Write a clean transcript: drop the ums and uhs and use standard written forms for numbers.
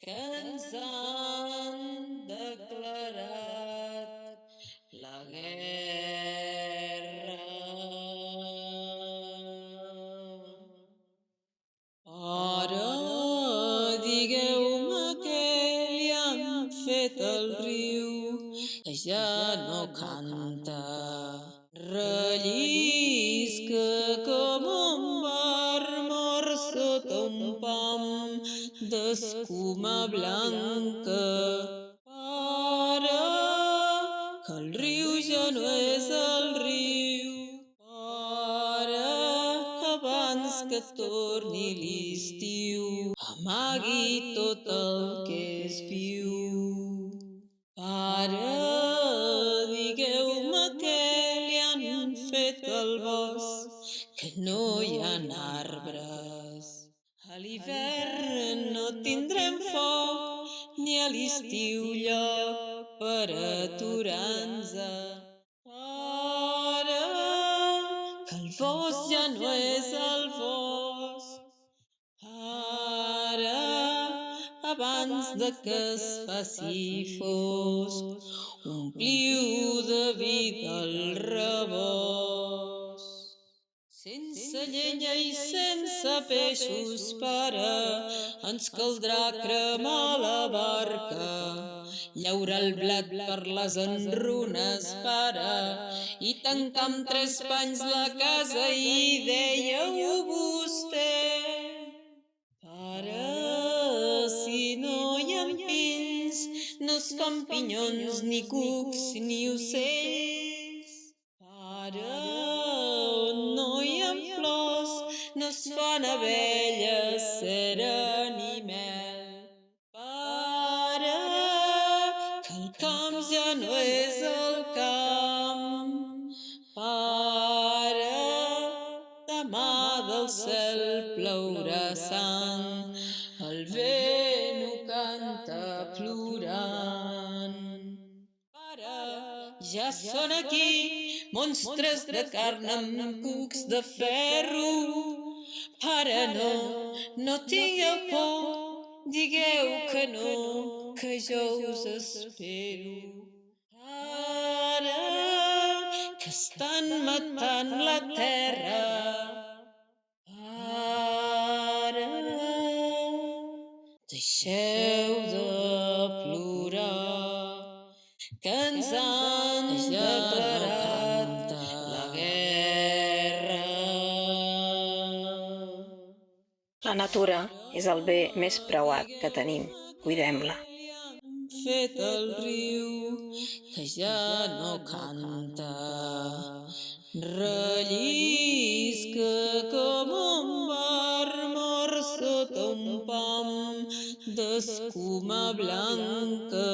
que ens han declarat la guerra. Ara digueu-me què li han fet al riu, que ja no canta. Rellisca com un bar mort sota un pam d'escuma blanca. Para, que el riu ja no és el riu. Para, abans que torni l'estiu, amagui tot el que és viu. Para, digueu-me què li han fet al bosc, que no hi ha arbres. A l'hivern no tindrem foc, ni a l'estiu lloc per aturar-nos. Para, que el bosc ja no és el bosc. Para, abans de que es faci fosc, ompliu de vida el rebost. Sense llenya i sense peixos, pare, ens caldrà cremar la barca, llaurar el blat per les enrunes, pare, i tancar amb 3 panys la casa, i dèieu vostè. Pare, si no hi ha pins, no es fan pinyons, ni cucs, ni ocells. Pare, on no hi ha flors, no es fan abelles, cera ni mel. Pare, que el camp ja no és el camp. Pare, demà del cel plourà sang, el vent ho canta plorant. Pare, ja són aquí monstres de carn amb cucs de ferro. Pare, no tingueu por, digueu que no, que jo us espero. Pare, que estan matant la terra. Pare, deixeu de plorar, que ens han declarat la guerra. La natura és el bé més preuat que tenim. Cuidem-la. Fet el riu, que ja no canta. Rellisca com un bar mort sota un pam d'escuma blanca.